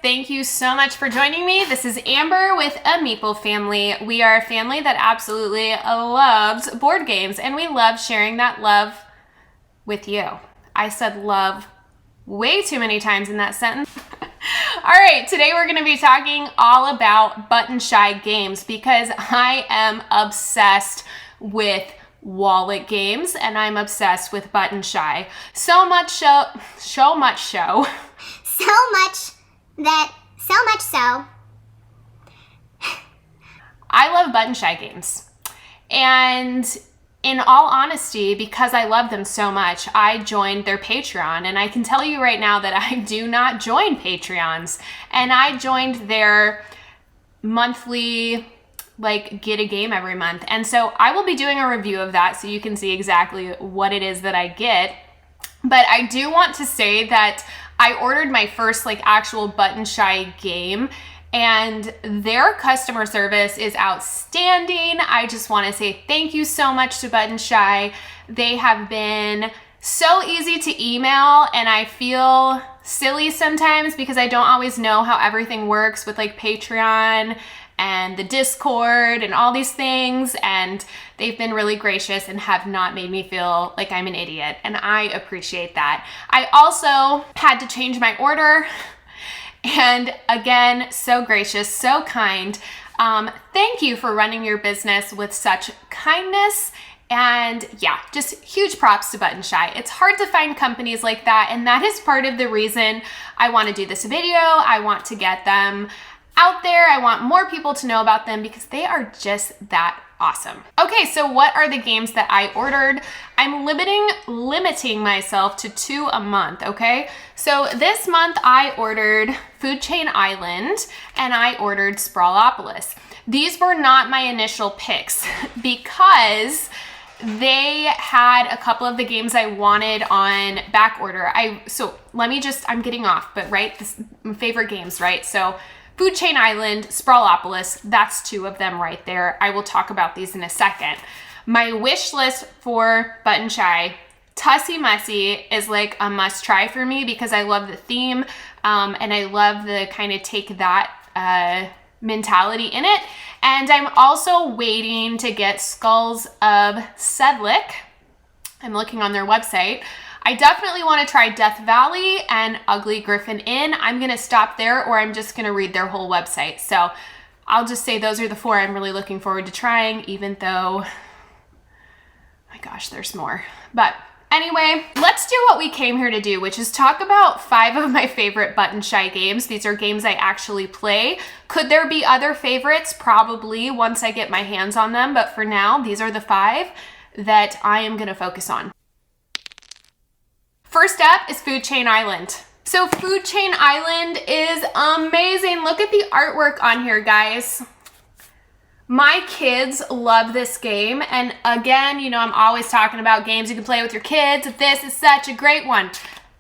thank you so much for joining me. This is Amber with A Meeple Family. We are a family that absolutely loves board games, and we love sharing that love with you. I said love way too many times in that sentence. All right, today we're going to be talking all about button shy games because I am obsessed with wallet games and I'm obsessed with button shy. So much so I love button shy games. And in all honesty, because I love them so much, I joined their Patreon. And I can tell you right now that I do not join Patreons. And I joined their monthly, get a game every month. And so I will be doing a review of that so you can see exactly what it is that I get. But I do want to say that I ordered my first actual button shy game, and their customer service is outstanding. I just want to say thank you so much to Button Shy. They have been so easy to email, and I feel silly sometimes because I don't always know how everything works with Patreon and the Discord and all these things, and they've been really gracious and have not made me feel like I'm an idiot, and I appreciate that. I also had to change my order, and again, so gracious, so kind. Thank you for running your business with such kindness. And yeah, just huge props to Button Shy. It's hard to find companies like that, and that is part of the reason I want to do this video. I want to get them out there. I want more people to know about them because they are just that awesome. Okay, so what are the games that I ordered? I'm limiting myself to 2 a month, okay? So this month I ordered Food Chain Island and I ordered Sprawlopolis. These were not my initial picks because they had a couple of the games I wanted on back order. I'm getting off, but right, my favorite games, right? So Food Chain Island, Sprawlopolis, that's 2 of them right there. I will talk about these in a second. My wish list for Button Shy, Tussie Mussy is a must try for me because I love the theme and I love the kind of take that mentality in it. And I'm also waiting to get Skulls of Sedlick. I'm looking on their website. I definitely want to try Death Valley and Ugly Griffin Inn. I'm going to stop there, or I'm just going to read their whole website. So I'll just say those are the 4 I'm really looking forward to trying, even though, my gosh, there's more. But anyway, let's do what we came here to do, which is talk about 5 of my favorite Button Shy games. These are games I actually play. Could there be other favorites? Probably once I get my hands on them. But for now, these are the 5 that I am going to focus on. First up is Food Chain Island. So Food Chain Island is amazing. Look at the artwork on here, guys. My kids love this game. And again, I'm always talking about games you can play with your kids. This is such a great one.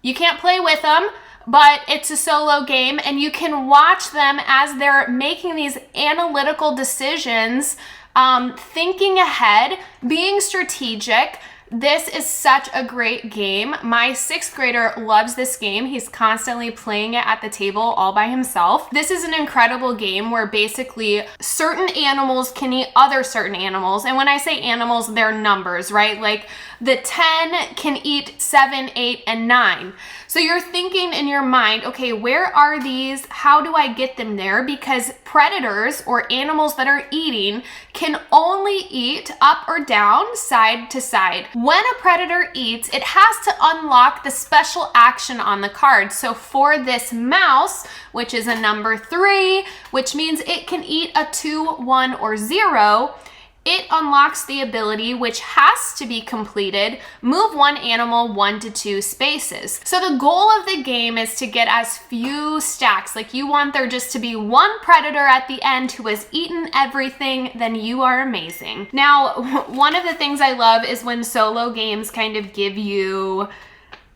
You can't play with them, but it's a solo game and you can watch them as they're making these analytical decisions, thinking ahead, being strategic. This is such a great game. My 6th grader loves this game. He's constantly playing it at the table all by himself. This is an incredible game where basically certain animals can eat other certain animals. And when I say animals, they're numbers, right? The 10 can eat 7, 8, and 9. So you're thinking in your mind, okay, where are these? How do I get them there? Because predators or animals that are eating can only eat up or down, side to side. When a predator eats, it has to unlock the special action on the card. So for this mouse, which is a number 3, which means it can eat a 2, 1, or 0, it unlocks the ability, which has to be completed, move one animal 1 to 2 spaces. So the goal of the game is to get as few stacks. You want there just to be one predator at the end who has eaten everything, then you are amazing. Now, one of the things I love is when solo games kind of give you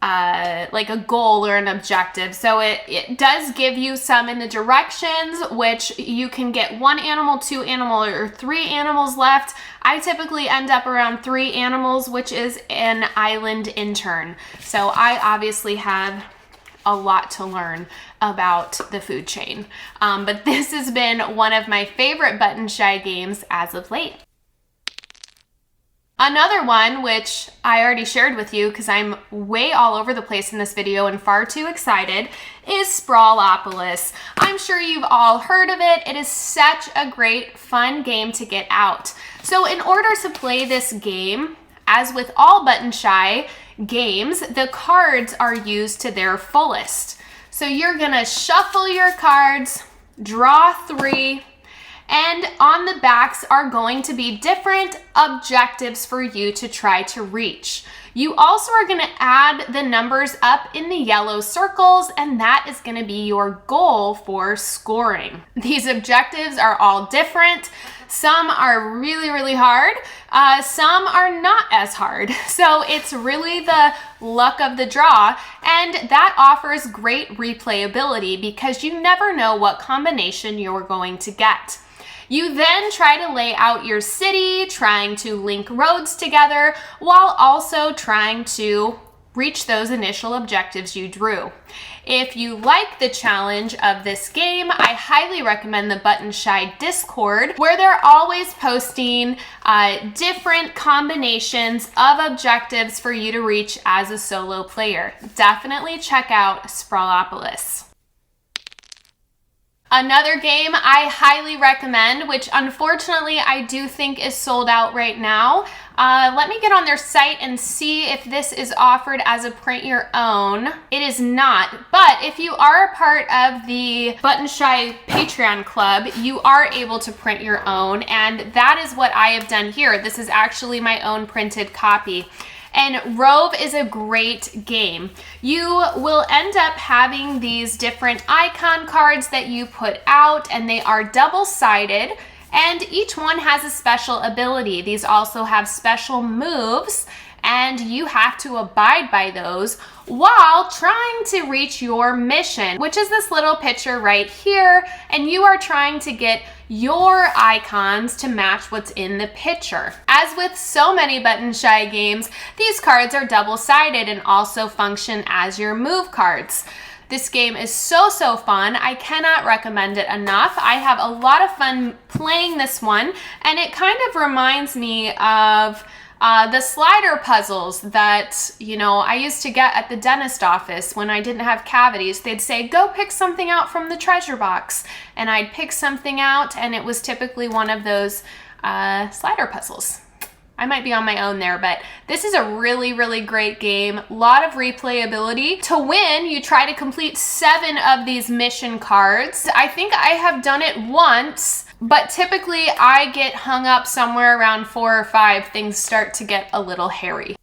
a goal or an objective. So it does give you some in the directions, which you can get 1 animal, 2 animal, or 3 animals left. I typically end up around 3 animals, which is an island intern. So I obviously have a lot to learn about the food chain. But this has been one of my favorite button shy games as of late. Another one, which I already shared with you because I'm way all over the place in this video and far too excited, is Sprawlopolis. I'm sure you've all heard of it. It is such a great, fun game to get out. So in order to play this game, as with all button shy games, the cards are used to their fullest. So you're gonna shuffle your cards, draw 3, and on the backs are going to be different objectives for you to try to reach. You also are going to add the numbers up in the yellow circles, and that is going to be your goal for scoring. These objectives are all different. Some are really, really hard. Some are not as hard. So it's really the luck of the draw, and that offers great replayability because you never know what combination you're going to get. You then try to lay out your city, trying to link roads together while also trying to reach those initial objectives you drew. If you like the challenge of this game, I highly recommend the Button Shy Discord, where they're always posting different combinations of objectives for you to reach as a solo player. Definitely check out Sprawlopolis. Another game I highly recommend, which unfortunately I do think is sold out right now. Let me get on their site and see if this is offered as a print your own. It is not, but if you are a part of the Button Shy Patreon club, you are able to print your own, and that is what I have done here. This is actually my own printed copy. And Rove is a great game. You will end up having these different icon cards that you put out, and they are double-sided, and each one has a special ability. These also have special moves, and you have to abide by those while trying to reach your mission, which is this little picture right here, and you are trying to get your icons to match what's in the picture. As with so many Button Shy games, these cards are double-sided and also function as your move cards. This game is so fun. I cannot recommend it enough. I have a lot of fun playing this one, and it kind of reminds me of the slider puzzles that, I used to get at the dentist office when I didn't have cavities. They'd say, go pick something out from the treasure box. And I'd pick something out, and it was typically one of those slider puzzles. I might be on my own there, but this is a really, really great game. A lot of replayability. To win, you try to complete 7 of these mission cards. I think I have done it once, but typically I get hung up somewhere around 4 or 5. Things start to get a little hairy.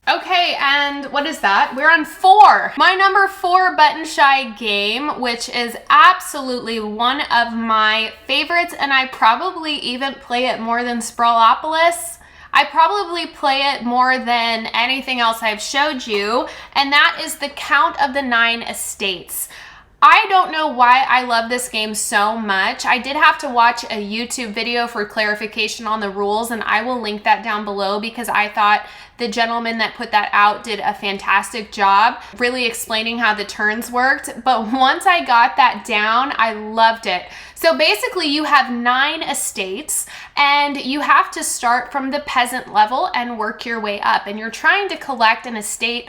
Okay, and what is that? We're on 4. My number 4 Button Shy game, which is absolutely one of my favorites, and I probably even play it more than Sprawlopolis. I probably play it more than anything else I've showed you, and that is the Count of the 9 Estates. I don't know why I love this game so much. I did have to watch a YouTube video for clarification on the rules, and I will link that down below because I thought the gentleman that put that out did a fantastic job really explaining how the turns worked. But once I got that down, I loved it. So basically you have 9 estates, and you have to start from the peasant level and work your way up, and you're trying to collect an estate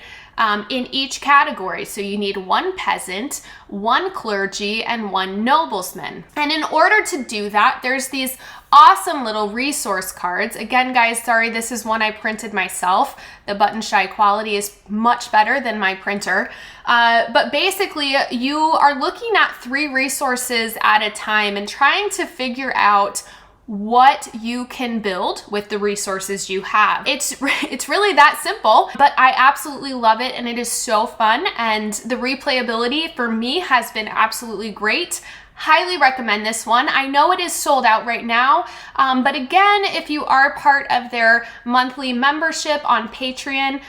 in each category. So you need 1 peasant, 1 clergy, and 1 noblesman. And in order to do that, there's these awesome little resource cards. Again, guys, sorry, this is one I printed myself. The Button Shy quality is much better than my printer. But basically, you are looking at 3 resources at a time and trying to figure out what you can build with the resources you have. It's really that simple, but I absolutely love it, and it is so fun, and the replayability for me has been absolutely great. Highly recommend this one. I know it is sold out right now, but again, if you are part of their monthly membership on Patreon,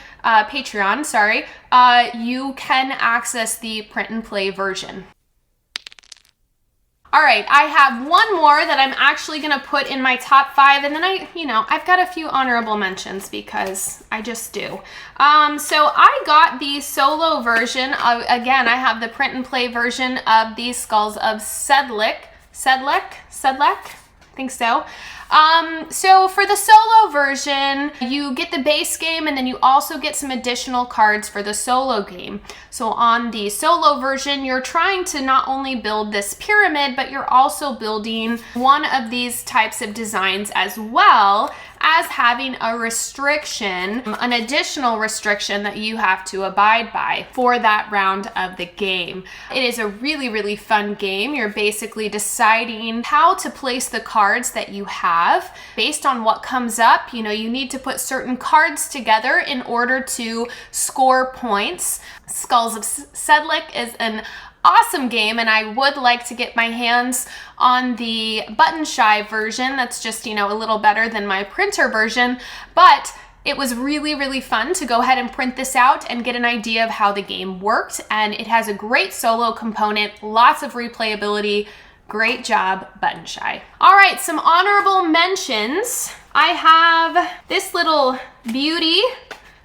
you can access the print and play version. All right, I have one more that I'm actually gonna put in my top 5, and then I've got a few honorable mentions because I just do. So I got the solo version of, again, I have the print and play version of the Skulls of Sedlec, I think so. So for the solo version, you get the base game and then you also get some additional cards for the solo game. So on the solo version, you're trying to not only build this pyramid, but you're also building one of these types of designs as well as having a restriction, an additional restriction that you have to abide by for that round of the game. It is a really, really fun game. You're basically deciding how to place the cards that you have based on what comes up. You need to put certain cards together in order to score points. Skulls of Sedlec is an awesome game, and I would like to get my hands on the button shy version. That's just, a little better than my printer version, but it was really, really fun to go ahead and print this out and get an idea of how the game worked, and it has a great solo component, lots of replayability. Great job, Button Shy. All right, some honorable mentions. I have this little beauty,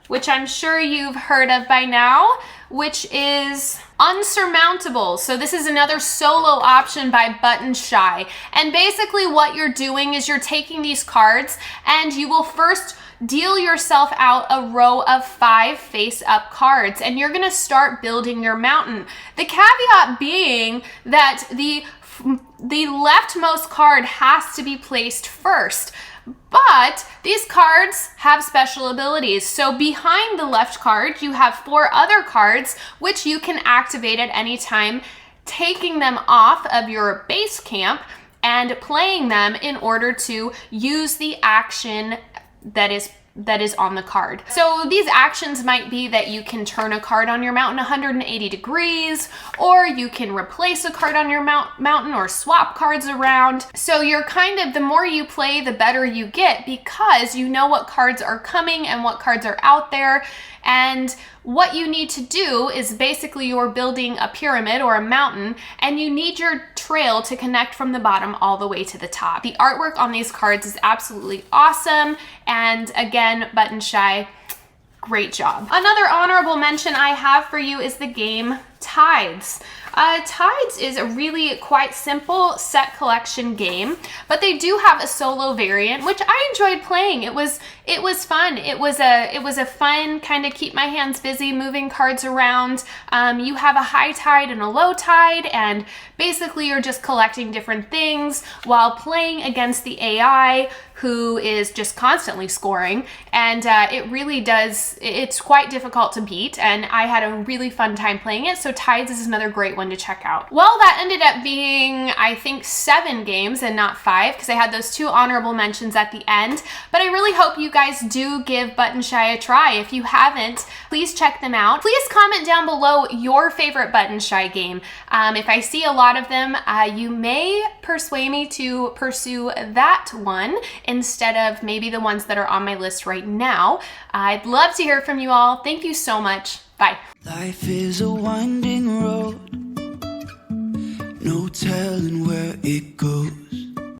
which I'm sure you've heard of by now, which is Unsurmountable. So this is another solo option by Button Shy. And basically what you're doing is you're taking these cards and you will first deal yourself out a row of 5 face-up cards, and you're gonna start building your mountain. The caveat being that the leftmost card has to be placed first. But these cards have special abilities. So behind the left card, you have 4 other cards, which you can activate at any time, taking them off of your base camp and playing them in order to use the action that is on the card. So these actions might be that you can turn a card on your mountain 180 degrees, or you can replace a card on your mountain or swap cards around. So you're the more you play, the better you get, because you know what cards are coming and what cards are out there. And what you need to do is basically you're building a pyramid or a mountain, and you need your trail to connect from the bottom all the way to the top. The artwork on these cards is absolutely awesome. And again, Button Shy, great job. Another honorable mention I have for you is the game Tides. Tides is a really quite simple set collection game, but they do have a solo variant, which I enjoyed playing. It was fun. It was a fun kind of keep my hands busy moving cards around. You have a high tide and a low tide, and basically you're just collecting different things while playing against the AI, who is just constantly scoring, and it's quite difficult to beat, and I had a really fun time playing it, so Tides is another great one to check out. Well, that ended up being, I think, 7 games and not 5, because I had those 2 honorable mentions at the end, but I really hope you guys do give Button Shy a try. If you haven't, please check them out. Please comment down below your favorite Button Shy game. If I see a lot of them, you may persuade me to pursue that one instead of maybe the ones that are on my list right now. I'd love to hear from you all. Thank you so much. Bye. Life is a winding road, no telling where it goes.